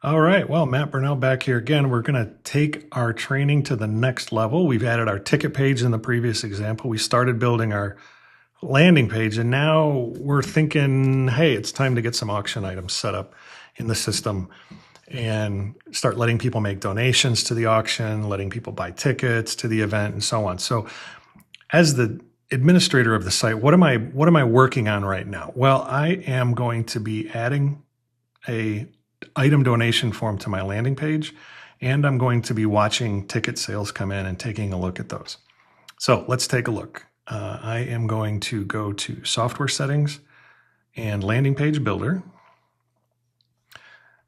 All right, well, Matt Burnell back here again. We're going to take our training to the next level. We've added our ticket page in the previous example. We started building our landing page, and now we're thinking, hey, it's time to get some auction items set up in the system and start letting people make donations to the auction, letting people buy tickets to the event, and so on. So as the administrator of the site, what am I working on right now? Well, I am going to be adding a item donation form to my landing page, and I'm going to be watching ticket sales come in and taking a look at those. So let's take a look. I am going to go to Software Settings and Landing Page Builder.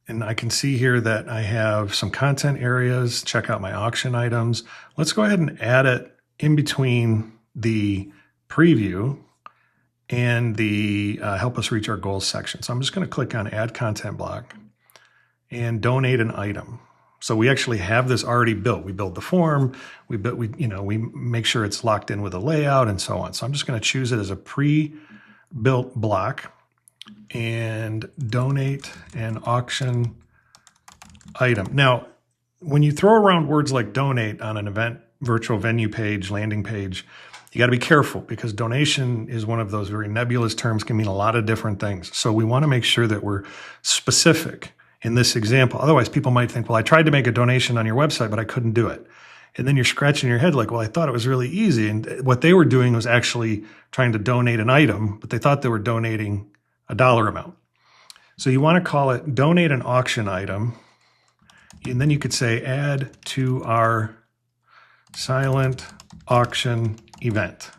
And I can see here that I have some content areas. Check out my auction items. Let's go ahead and add it in between the preview and the help us reach our goals section. So I'm just going to click on Add Content Block and donate an item. So we actually have this already built. We build the form, we make sure it's locked in with a layout and so on. So I'm just going to choose it as a pre-built block and donate an auction item. Now, when you throw around words like donate on an event, virtual venue page, landing page, you got to be careful because donation is one of those very nebulous terms, can mean a lot of different things. So we want to make sure that we're specific in this example. Otherwise, people might think, well, I tried to make a donation on your website, but I couldn't do it. And then you're scratching your head like, well, I thought it was really easy. And what they were doing was actually trying to donate an item, but they thought they were donating a dollar amount. So you want to call it donate an auction item. And then you could say add to our silent auction event,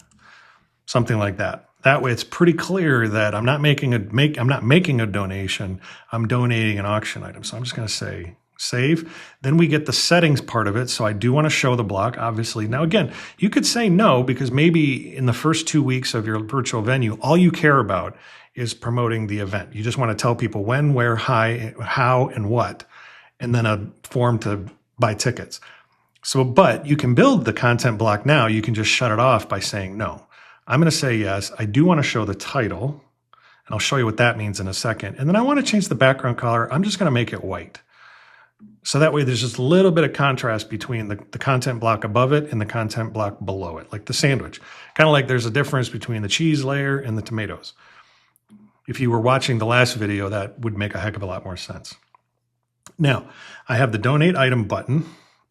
something like that. That way it's pretty clear that I'm not making a donation, I'm donating an auction item. So I'm just going to say save. Then we get the settings part of it. So I do want to show the block, obviously. Now, again, you could say no, because maybe in the first 2 weeks of your virtual venue, all you care about is promoting the event. You just want to tell people when, where, how, and what, and then a form to buy tickets. So, but you can build the content block now. You can just shut it off by saying no. I'm going to say yes. I do want to show the title, and I'll show you what that means in a second. And then I want to change the background color. I'm just going to make it white. So that way there's just a little bit of contrast between the content block above it and the content block below it, like the sandwich. Kind of like there's a difference between the cheese layer and the tomatoes. If you were watching the last video, that would make a heck of a lot more sense. Now, I have the donate item button.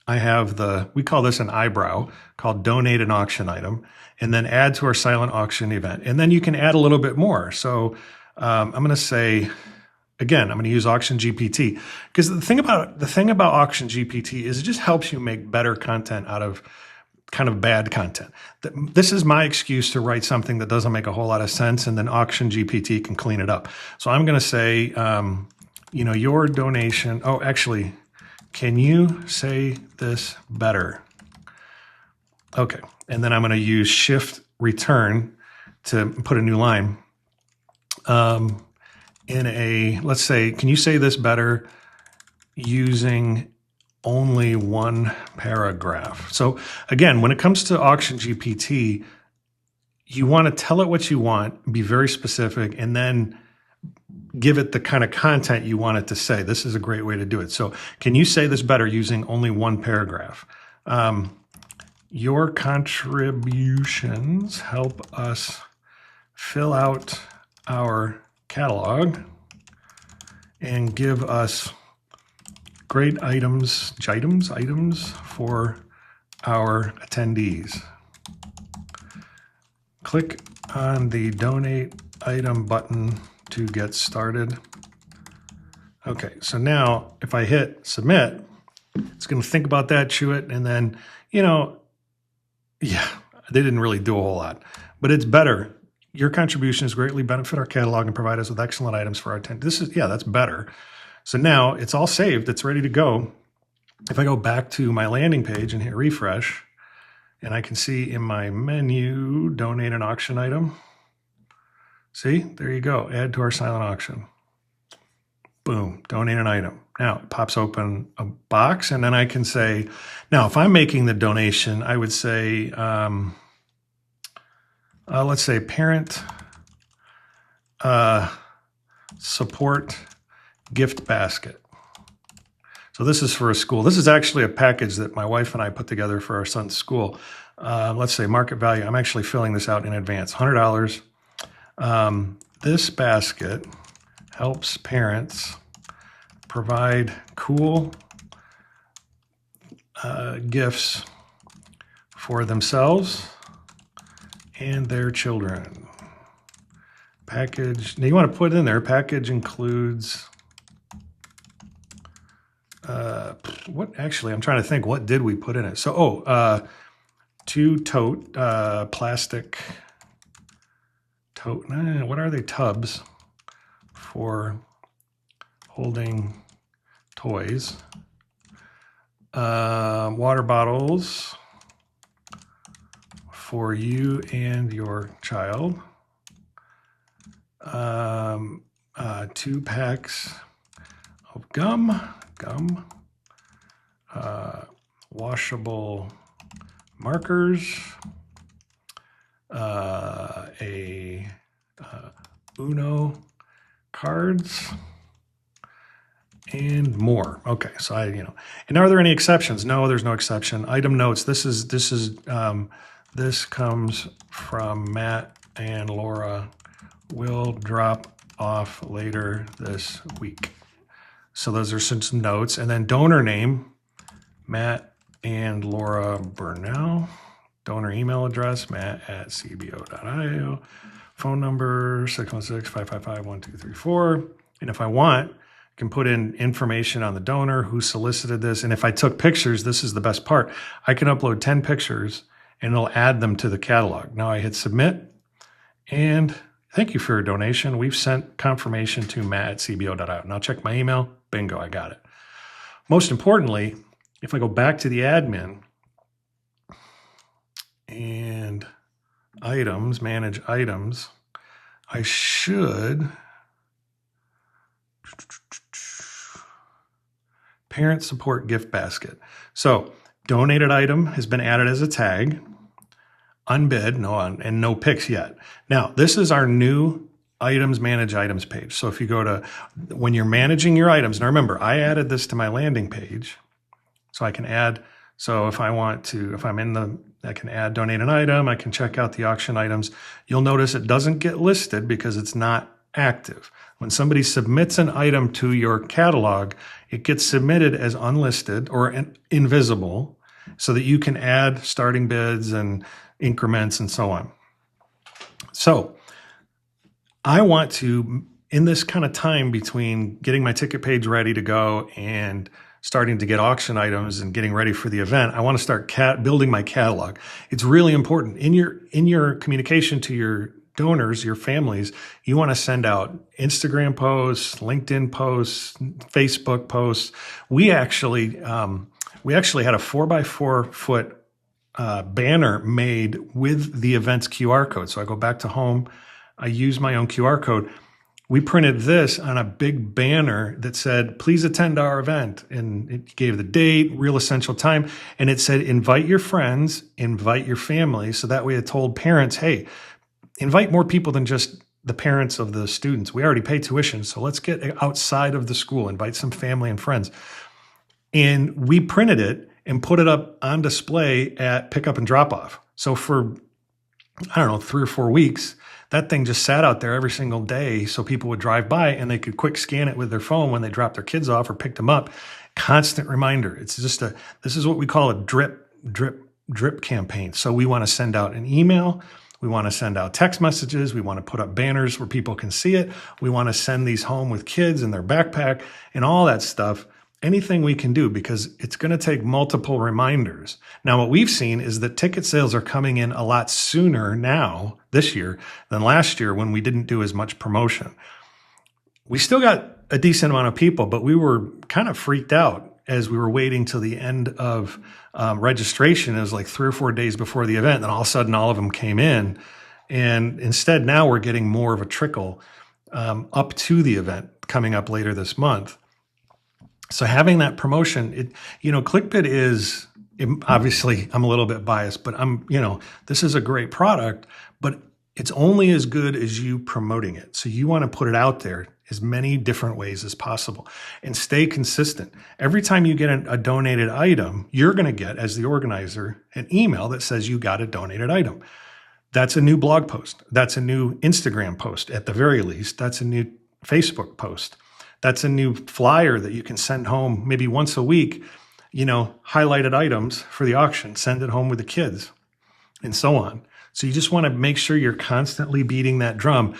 I have we call this an eyebrow called donate an auction item, and then add to our silent auction event. And then you can add a little bit more. So I'm going to say, again, I'm going to use Auction GPT, because the thing about Auction GPT is it just helps you make better content out of kind of bad content. This is my excuse to write something that doesn't make a whole lot of sense, and then Auction GPT can clean it up. So I'm going to say, your donation. Oh, actually, can you say this better? Okay. And then I'm going to use Shift Return to put a new line. Let's say, can you say this better using only one paragraph? So again, when it comes to Auction GPT, you want to tell it what you want, be very specific, and then give it the kind of content you want it to say. This is a great way to do it. So can you say this better using only one paragraph? Your contributions help us fill out our catalog and give us great items for our attendees. Click on the donate item button to get started. Okay, so now if I hit submit, it's going to think about that, chew it, and then, yeah, they didn't really do a whole lot, but it's better. Your contributions greatly benefit our catalog and provide us with excellent items for our attendees. That's better. So now it's all saved. It's ready to go. If I go back to my landing page and hit refresh, and I can see in my menu, donate an auction item. See, there you go. Add to our silent auction. Boom, donate an item. Now it pops open a box, and then I can say, now if I'm making the donation, I would say, let's say parent support gift basket. So this is for a school. This is actually a package that my wife and I put together for our son's school. Let's say market value. I'm actually filling this out in advance, $100. This basket helps parents provide cool gifts for themselves and their children. Package, now you want to put in there, package includes, what actually, I'm trying to think, what did we put in it? So, 2 tote, plastic tote, what are they, tubs for holding toys, water bottles for you and your child, 2 packs of gum, washable markers, Uno cards, and more. Okay, so and are there any exceptions? No, there's no exception. Item notes. This comes from Matt and Laura. Will drop off later this week. So those are some notes. And then donor name, Matt and Laura Burnell. Donor email address, matt@cbo.io. Phone number, 616-555-1234. And if I want, I can put in information on the donor, who solicited this. And if I took pictures, this is the best part. I can upload 10 pictures and it'll add them to the catalog. Now I hit submit, and thank you for your donation. We've sent confirmation to matt@cbo.io. Now check my email. Bingo, I got it. Most importantly, if I go back to the admin and items, manage items, I should parent support gift basket. So donated item has been added as a tag. Unbid, no pics yet. Now, this is our new items, manage items page. So if you go to, when you're managing your items, now remember, I added this to my landing page. So I can add, so if I want to, I can add donate an item, I can check out the auction items. You'll notice it doesn't get listed because it's not active. When somebody submits an item to your catalog, it gets submitted as unlisted or invisible so that you can add starting bids and increments and so on. So I want to, in this kind of time between getting my ticket page ready to go and starting to get auction items and getting ready for the event, I want to start building my catalog. It's really important in your communication to your donors, your families. You want to send out Instagram posts, LinkedIn posts, Facebook posts. We actually had a 4x4 foot banner made with the event's QR code. So I go back to home, I use my own QR code. We printed this on a big banner that said, please attend our event. And it gave the date, real essential time. And it said, invite your friends, invite your family. So that way it told parents, hey, invite more people than just the parents of the students. We already pay tuition, so let's get outside of the school, invite some family and friends. And we printed it and put it up on display at pickup and drop off. So for, 3 or 4 weeks, that thing just sat out there every single day so people would drive by and they could quick scan it with their phone when they dropped their kids off or picked them up. Constant reminder. It's just this is what we call a drip campaign. So we want to send out an email. We want to send out text messages. We want to put up banners where people can see it. We want to send these home with kids in their backpack and all that stuff. Anything we can do, because it's going to take multiple reminders. Now, what we've seen is that ticket sales are coming in a lot sooner now this year than last year when we didn't do as much promotion. We still got a decent amount of people, but we were kind of freaked out as we were waiting till the end of registration. It was like 3 or 4 days before the event. And all of a sudden, all of them came in. And instead, now we're getting more of a trickle up to the event coming up later this month. So having that promotion, ClickBid is, obviously I'm a little bit biased, but this is a great product, but it's only as good as you promoting it. So you want to put it out there as many different ways as possible and stay consistent. Every time you get a donated item, you're going to get, as the organizer, an email that says you got a donated item. That's a new blog post. That's a new Instagram post at the very least. That's a new Facebook post. That's a new flyer that you can send home maybe once a week, highlighted items for the auction, send it home with the kids, and so on. So you just want to make sure you're constantly beating that drum.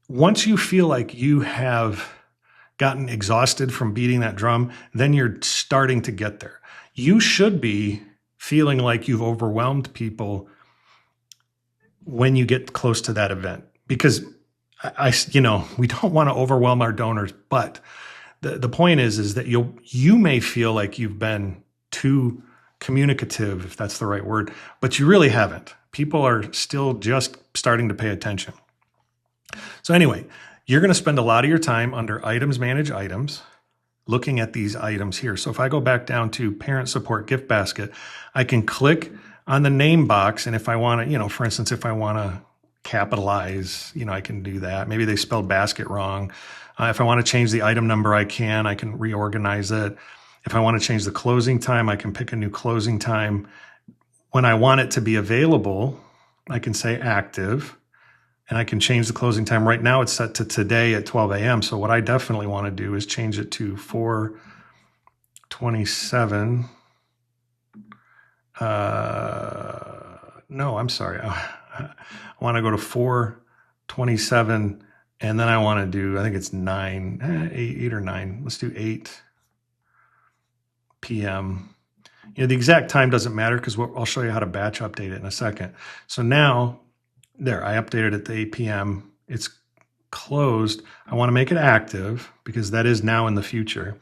Once you feel like you have gotten exhausted from beating that drum, then you're starting to get there. You should be feeling like you've overwhelmed people when you get close to that event, because we don't want to overwhelm our donors, but the point is that you may feel like you've been too communicative, if that's the right word, but you really haven't. People are still just starting to pay attention. So anyway, you're going to spend a lot of your time under items, manage items, looking at these items here. So if I go back down to parent support gift basket, I can click on the name box. And if I want to, for instance, if I want to capitalize, I can do that. Maybe they spelled basket wrong. If I want to change the item number, I can reorganize it. If I want to change the closing time, I can pick a new closing time. When I want it to be available, I can say active, and I can change the closing time. Right now it's set to today at 12 a.m. So what I definitely want to do is change it to 4/27. No, I'm sorry. I want to go to 4/27, and then I want to do, I think it's 8 or 9. Let's do 8 p.m. The exact time doesn't matter because I'll show you how to batch update it in a second. So now, there, I updated it to 8 p.m. It's closed. I want to make it active because that is now in the future.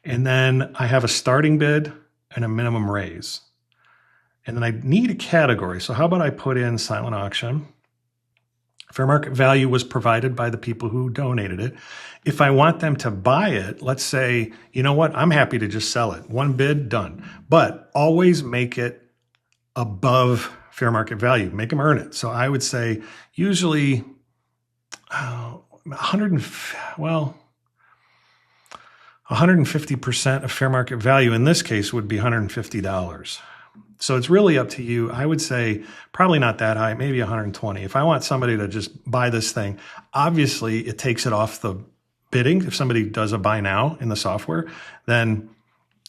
And then I have a starting bid and a minimum raise. And then I need a category. So how about I put in silent auction? Fair market value was provided by the people who donated it. If I want them to buy it, let's say, you know what, I'm happy to just sell it. One bid, done. But always make it above fair market value. Make them earn it. So I would say usually 150% of fair market value in this case would be $150. So it's really up to you. I would say probably not that high, maybe 120. If I want somebody to just buy this thing, obviously it takes it off the bidding. If somebody does a buy now in the software, then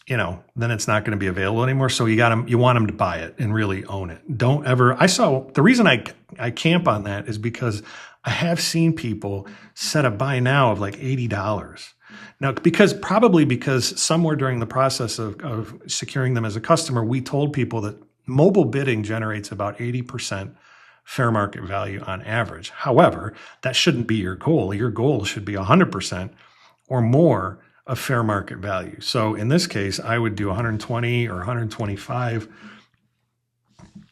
it's not going to be available anymore. So you want them to buy it and really own it. The reason I camp on that is because I have seen people set a buy now of like $80. Now, because somewhere during the process of securing them as a customer, we told people that mobile bidding generates about 80% fair market value on average. However, that shouldn't be your goal. Your goal should be 100% or more of fair market value. So in this case, I would do 120 or 125.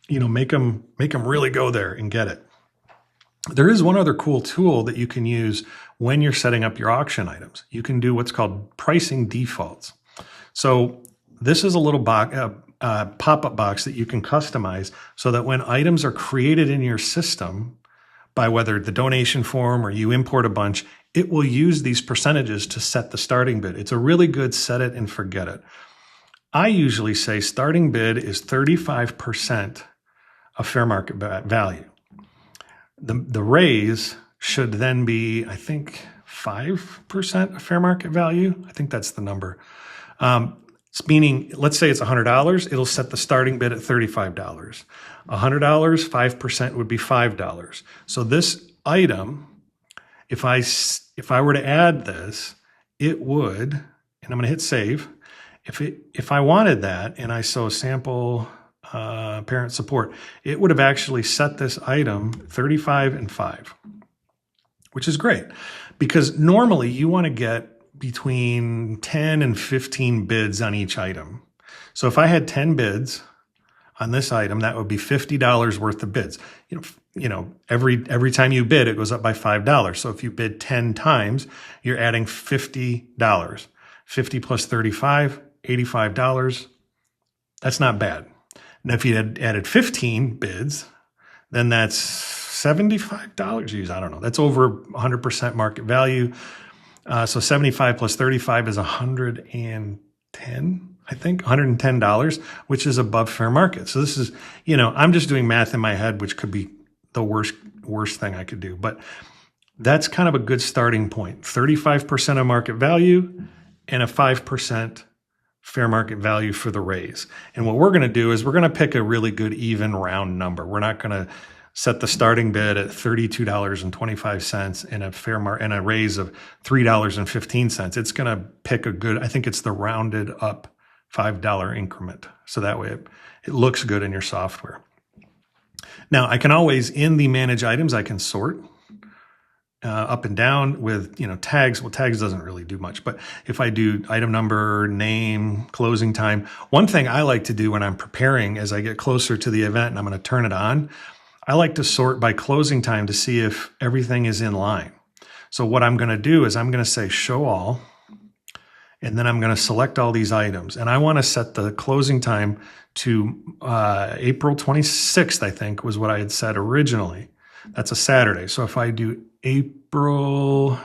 Make them really go there and get it. There is one other cool tool that you can use when you're setting up your auction items. You can do what's called pricing defaults. So this is a little pop-up box that you can customize so that when items are created in your system, by whether the donation form or you import a bunch, it will use these percentages to set the starting bid. It's a really good set it and forget it. I usually say starting bid is 35% of fair market value. The raise should then be, I think, 5% of fair market value. I think that's the number. It's meaning, let's say it's $100. It'll set the starting bid at $35. $100, 5% would be $5. So this item, if I were to add this, it would, and I'm going to hit save. If I wanted that, and I saw sample parent support, it would have actually set this item 35 and 5, which is great because normally you want to get between 10 and 15 bids on each item. So if I had 10 bids on this item, that would be $50 worth of bids. Every time you bid, it goes up by $5. So if you bid 10 times, you're adding $50. 50 plus 35, $85. That's not bad. Now, if you had added 15 bids, then that's $75. Geez, I don't know. That's over 100% market value. So 75 plus 35 is 110, I think, $110, which is above fair market. So this is, I'm just doing math in my head, which could be the worst thing I could do. But that's kind of a good starting point. 35% of market value and a 5% fair market value for the raise. And what we're going to do is we're going to pick a really good even round number. We're not going to set the starting bid at $32.25 and a raise of $3.15. It's going to pick a good, I think it's the rounded up $5 increment. So that way it looks good in your software. Now I can always, in the manage items, I can sort up and down with, tags. Well, tags doesn't really do much, but if I do item number, name, closing time, one thing I like to do when I'm preparing as I get closer to the event and I'm going to turn it on, I like to sort by closing time to see if everything is in line. So what I'm going to do is I'm going to say show all, and then I'm going to select all these items. And I want to set the closing time to April 26th, I think was what I had said originally. That's a Saturday. So if I do April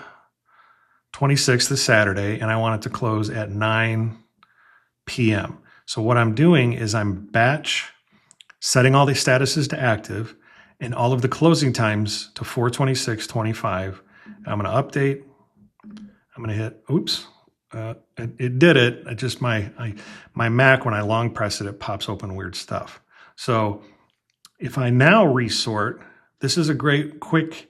26th is Saturday, and I want it to close at 9 p.m. So what I'm doing is I'm batch setting all the statuses to active and all of the closing times to 4/26/25. I'm going to update. I'm going to hit, oops, it did it. I just, my Mac, when I long press it, it pops open weird stuff. So if I now resort, this is a great quick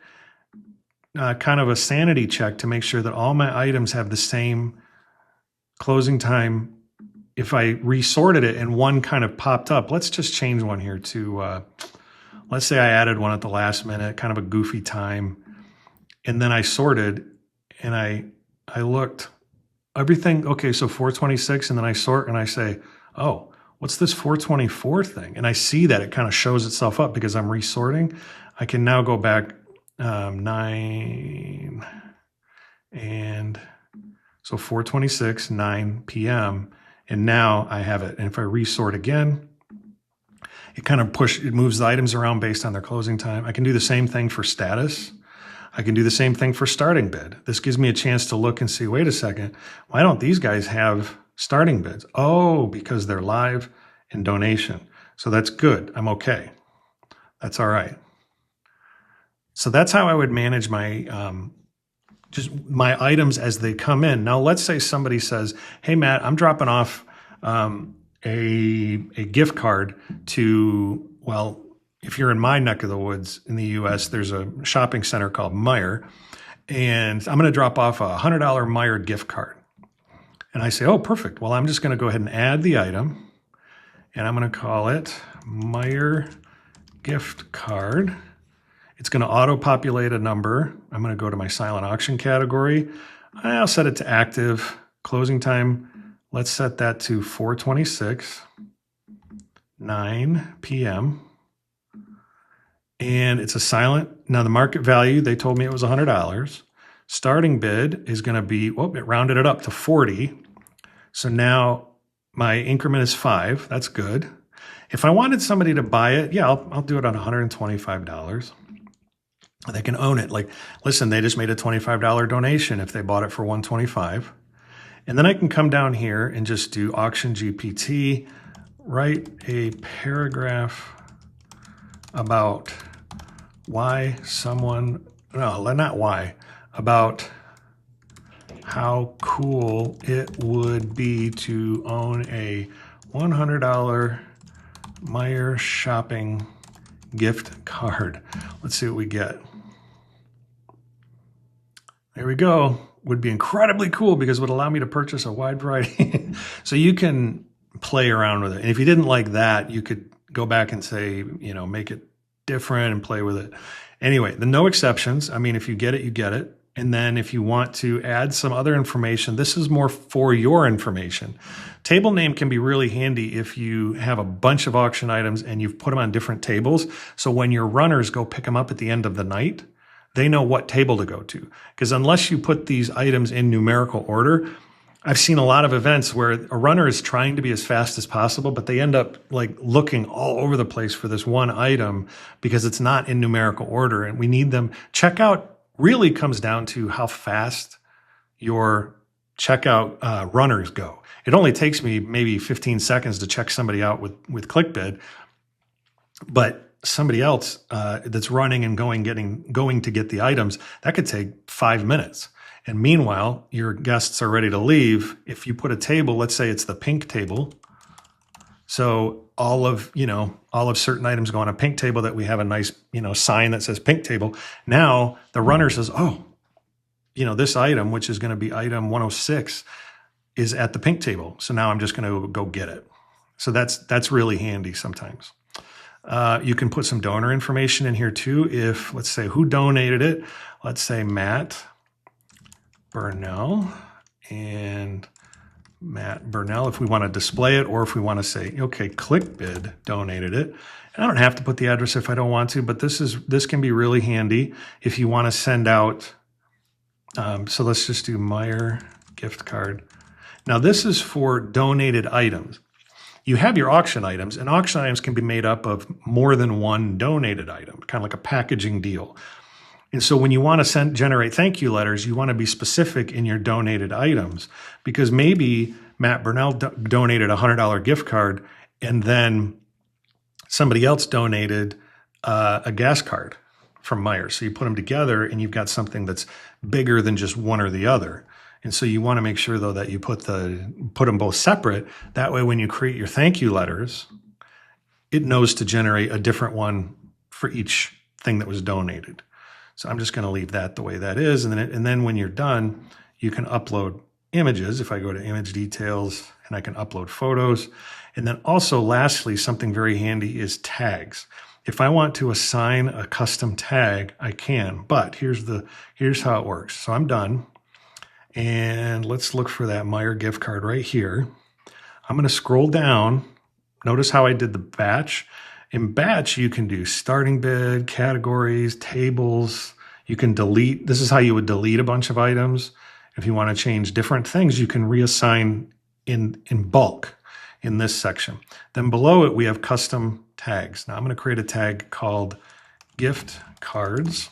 kind of a sanity check to make sure that all my items have the same closing time. If I resorted it and one kind of popped up, let's just change one here to, let's say I added one at the last minute, kind of a goofy time. And then I sorted and I looked everything. Okay. So 4/26, and then I sort and I say, oh, what's this 4/24 thing? And I see that it kind of shows itself up because I'm resorting. I can now go back 9 and so 4/26, 9 p.m. And now I have it. And if I resort again, it kind of it moves the items around based on their closing time. I can do the same thing for status. I can do the same thing for starting bid. This gives me a chance to look and see, wait a second, why don't these guys have starting bids? Oh, because they're live and donation. So that's good. I'm okay. That's all right. So that's how I would manage my just my items as they come in. Now, let's say somebody says, hey, Matt, I'm dropping off a gift card to, well, if you're in my neck of the woods in the U.S., there's a shopping center called Meijer, and I'm going to drop off a $100 Meijer gift card. And I say, oh, perfect. Well, I'm just going to go ahead and add the item, and I'm going to call it Meijer gift card. It's going to auto-populate a number. I'm going to go to my silent auction category. I'll set it to active. Closing time, let's set that to 4/26, 9 p.m. And it's a silent. Now the market value, they told me it was $100. Starting bid is going to be, well, it rounded it up to 40. So now my increment is 5. That's good. If I wanted somebody to buy it, yeah, I'll do it on $125. They can own it. Like, listen, they just made a $25 donation if they bought it for $125. And then I can come down here and just do auction GPT, write a paragraph about why someone, no, not why, about how cool it would be to own a $100 Meijer shopping gift card. Let's see what we get. There we go. Would be incredibly cool because it would allow me to purchase a wide variety. So you can play around with it. And if you didn't like that, you could go back and say, make it different and play with it. Anyway, the no exceptions. I mean, if you get it, you get it. And then if you want to add some other information, this is more for your information. Table name can be really handy if you have a bunch of auction items and you've put them on different tables. So when your runners go pick them up at the end of the night, they know what table to go to. Because unless you put these items in numerical order, I've seen a lot of events where a runner is trying to be as fast as possible, but they end up like looking all over the place for this one item because it's not in numerical order. And we need them. Checkout really comes down to how fast your checkout runners go. It only takes me maybe 15 seconds to check somebody out with ClickBid, but somebody else that's running and going to get the items, that could take 5 minutes. And meanwhile, your guests are ready to leave. If you put a table, let's say it's the pink table. So all of certain items go on a pink table that we have a nice, sign that says pink table. Now the runner says, oh, this item, which is going to be item 106, is at the pink table. So now I'm just going to go get it. So that's really handy sometimes. You can put some donor information in here too. If, let's say, who donated it? Let's say Matt Burnell, and Matt Burnell, if we want to display it, or if we want to say, okay, ClickBid donated it. And I don't have to put the address if I don't want to, but this can be really handy if you want to send out. So let's just do Meijer gift card. Now this is for donated items. You have your auction items, and auction items can be made up of more than one donated item, kind of like a packaging deal. And so when you want to generate thank you letters, you want to be specific in your donated items, because maybe Matt Burnell donated a $100 gift card, and then somebody else donated a gas card from Meijer. So you put them together and you've got something that's bigger than just one or the other. And so you want to make sure, though, that you put them both separate. That way, when you create your thank you letters, it knows to generate a different one for each thing that was donated. So I'm just going to leave that the way that is. And then when you're done, you can upload images. If I go to image details, and I can upload photos. And then also, lastly, something very handy is tags. If I want to assign a custom tag, I can. But here's how it works. So I'm done. And let's look for that Meijer gift card right here. I'm going to scroll down. Notice how I did the batch. In batch, you can do starting bid, categories, tables. You can delete. This is how you would delete a bunch of items. If you want to change different things, you can reassign in bulk in this section. Then below it, we have custom tags. Now I'm going to create a tag called gift cards.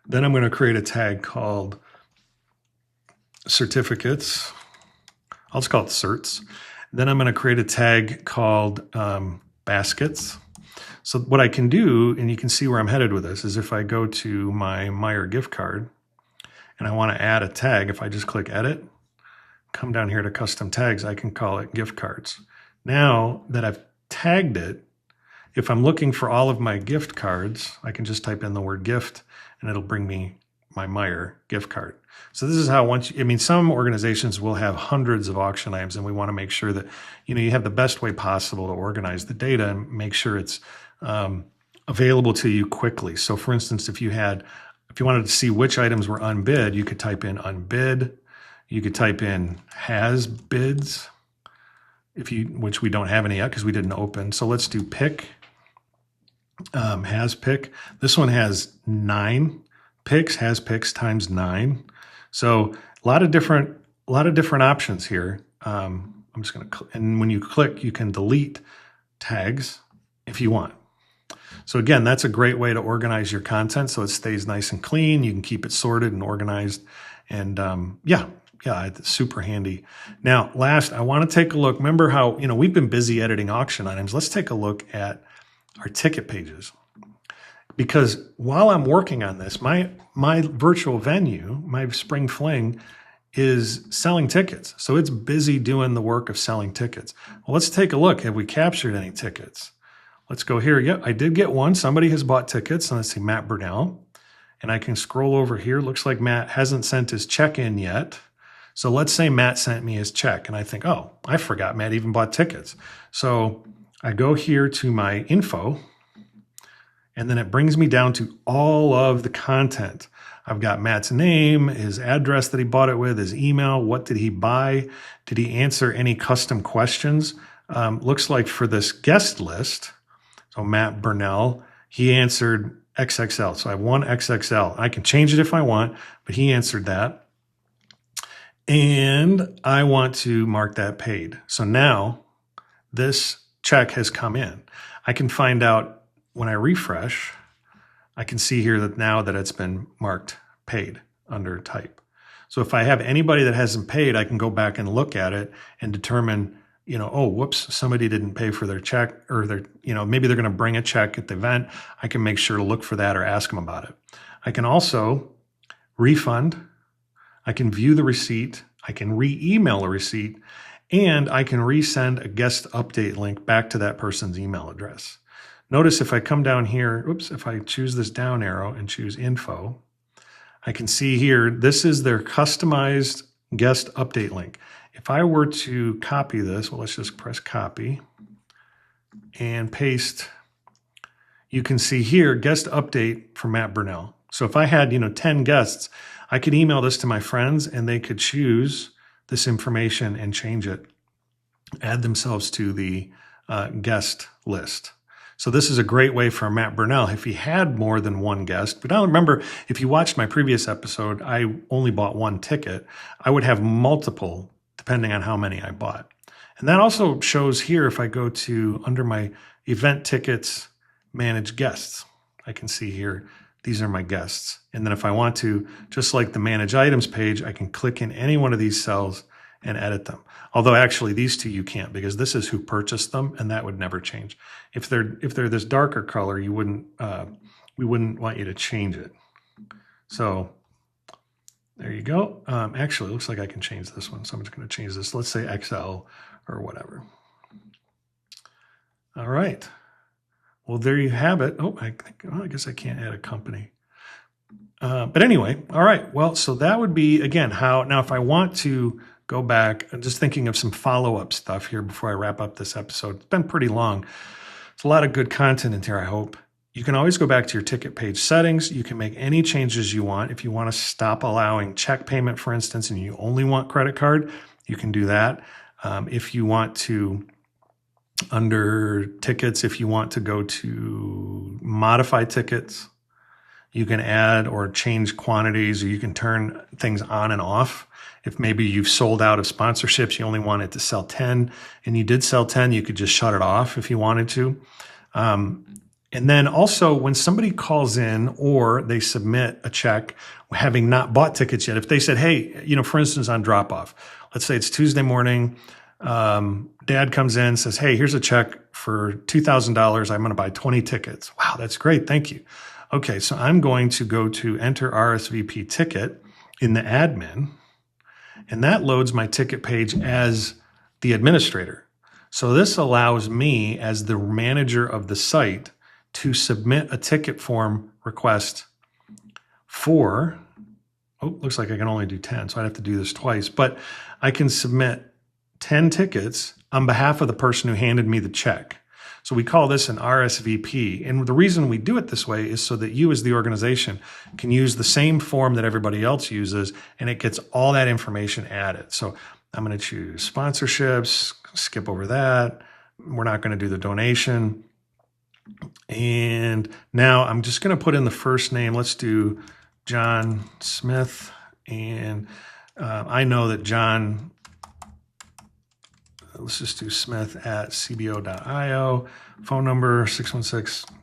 Then I'm going to create a tag called certificates. I'll just call it certs. Then I'm going to create a tag called baskets. So what I can do, and you can see where I'm headed with this, is if I go to my Meijer gift card and I want to add a tag, if I just click edit, come down here to custom tags, I can call it gift cards. Now that I've tagged it, if I'm looking for all of my gift cards, I can just type in the word gift and it'll bring me my Meijer gift card. So this is how some organizations will have hundreds of auction items, and we want to make sure that you have the best way possible to organize the data and make sure it's available to you quickly. So for instance, if you wanted to see which items were unbid, you could type in unbid. You could type in has bids, which we don't have any yet because we didn't open. So let's do pick, has pick. This one has 9 picks, has picks times 9. So a lot of different options here. I'm just going to, and when you click, you can delete tags if you want. So again, that's a great way to organize your content so it stays nice and clean. You can keep it sorted and organized. And yeah, it's super handy. Now, last, I want to take a look. Remember how, we've been busy editing auction items. Let's take a look at our ticket pages. Because while I'm working on this, my virtual venue, my Spring Fling, is selling tickets. So it's busy doing the work of selling tickets. Well, let's take a look. Have we captured any tickets? Let's go here. Yep, I did get one. Somebody has bought tickets. And let's see, Matt Burnell. And I can scroll over here. Looks like Matt hasn't sent his check in yet. So let's say Matt sent me his check. And I think, oh, I forgot Matt even bought tickets. So I go here to my info. And then it brings me down to all of the content. I've got Matt's name, his address that he bought it with, his email, what did he buy? Did he answer any custom questions? Looks like for this guest list, so Matt Burnell, he answered XXL. So I have one XXL. I can change it if I want, but he answered that. And I want to mark that paid. So now this check has come in. I can find out when I refresh, I can see here that now that it's been marked paid under type. So if I have anybody that hasn't paid, I can go back and look at it and determine, oh, whoops, somebody didn't pay for their check, or maybe they're going to bring a check at the event. I can make sure to look for that or ask them about it. I can also refund. I can view the receipt. I can re-email a receipt, and I can resend a guest update link back to that person's email address. Notice if I come down here, if I choose this down arrow and choose info, I can see here, this is their customized guest update link. If I were to copy this, well, let's just press copy and paste. You can see here, guest update for Matt Burnell. So if I had, 10 guests, I could email this to my friends and they could choose this information and change it, add themselves to the guest list. So this is a great way for Matt Burnell if he had more than one guest. But I remember, if you watched my previous episode, I only bought one ticket. I would have multiple depending on how many I bought. And that also shows here if I go to under my event tickets, manage guests. I can see here, these are my guests. And then if I want to, just like the manage items page, I can click in any one of these cells and edit them. Although actually these two you can't, because this is who purchased them, and that would never change. If they're this darker color, we wouldn't want you to change it. So there you go. Actually, it looks like I can change this one. So I'm just going to change this. Let's say XL or whatever. All right. Well, there you have it. Oh, I guess I can't add a company. But anyway, all right. Well, so that would be, again, now if I want to go back, I'm just thinking of some follow-up stuff here before I wrap up this episode. It's been pretty long. It's a lot of good content in here, I hope. You can always go back to your ticket page settings. You can make any changes you want. If you want to stop allowing check payment, for instance, and you only want credit card, you can do that. If you want to, under tickets, if you want to go to modify tickets, you can add or change quantities, or you can turn things on and off. If maybe you've sold out of sponsorships, you only wanted to sell 10 and you did sell 10, you could just shut it off if you wanted to. And then also when somebody calls in or they submit a check having not bought tickets yet, if they said, hey, for instance, on drop off, let's say it's Tuesday morning, dad comes in, says, hey, here's a check for $2,000. I'm going to buy 20 tickets. Wow, that's great. Thank you. Okay, so I'm going to go to enter RSVP ticket in the admin, and that loads my ticket page as the administrator. So this allows me as the manager of the site to submit a ticket form request for, looks like I can only do 10, so I'd have to do this twice, but I can submit 10 tickets on behalf of the person who handed me the check. So we call this an RSVP. And the reason we do it this way is so that you as the organization can use the same form that everybody else uses, and it gets all that information added. So I'm going to choose sponsorships, skip over that. We're not going to do the donation. And now I'm just going to put in the first name. Let's do John Smith. And I know that John, let's just do Smith at cbo.io, phone number 616.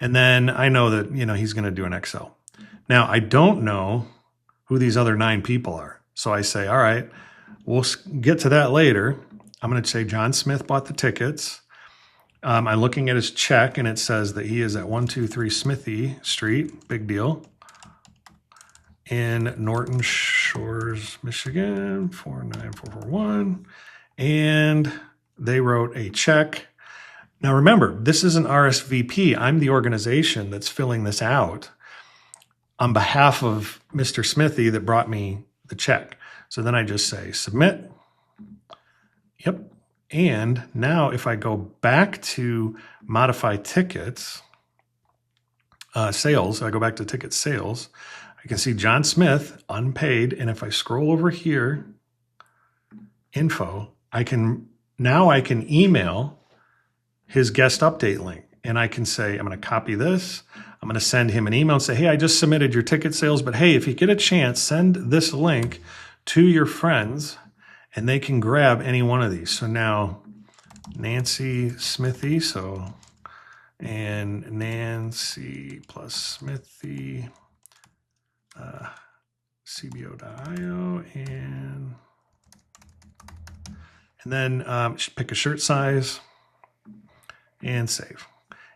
And then I know that, he's going to do an Excel. Now, I don't know who these other 9 people are. So I say, all right, we'll get to that later. I'm going to say John Smith bought the tickets. I'm looking at his check, and it says that he is at 123 Smithy Street, big deal, in Norton Shores, Michigan, 49441. And they wrote a check. Now remember, this is an RSVP. I'm the organization that's filling this out on behalf of Mr. Smithy that brought me the check. So then I just say submit. Yep. And now if I go back to modify tickets, sales, I go back to ticket sales, I can see John Smith, unpaid. And if I scroll over here, info, I can email his guest update link. And I can say, I'm going to copy this. I'm going to send him an email and say, hey, I just submitted your ticket sales, but hey, if you get a chance, send this link to your friends and they can grab any one of these. So now Nancy Smithy, and Nancy plus Smithy, cbo.io, and then pick a shirt size and save.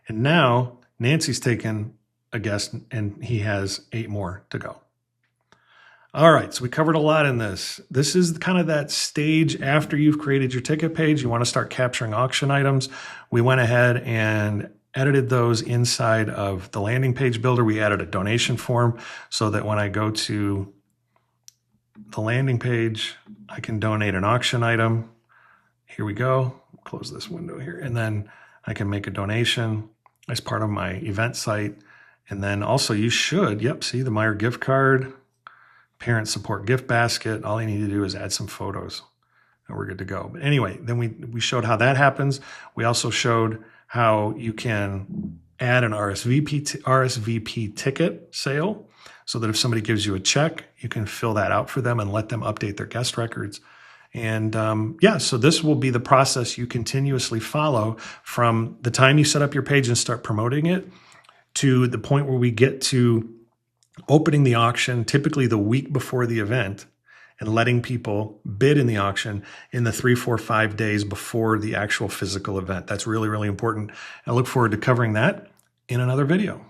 And now Nancy's taken a guess and he has 8 more to go. All right, so we covered a lot in this. This is kind of that stage after you've created your ticket page. You want to start capturing auction items. We went ahead and edited those inside of the landing page builder. We added a donation form so that when I go to the landing page, I can donate an auction item. Here we go. Close this window here. And then I can make a donation as part of my event site. And then also you should, see the Meijer gift card, parent support gift basket. All you need to do is add some photos and we're good to go. But anyway, then we showed how that happens. We also showed how you can add an RSVP ticket sale so that if somebody gives you a check, you can fill that out for them and let them update their guest records. And so this will be the process you continuously follow from the time you set up your page and start promoting it to the point where we get to opening the auction, typically the week before the event, and letting people bid in the auction in the 3, 4, 5 days before the actual physical event. That's really, really important. I look forward to covering that in another video.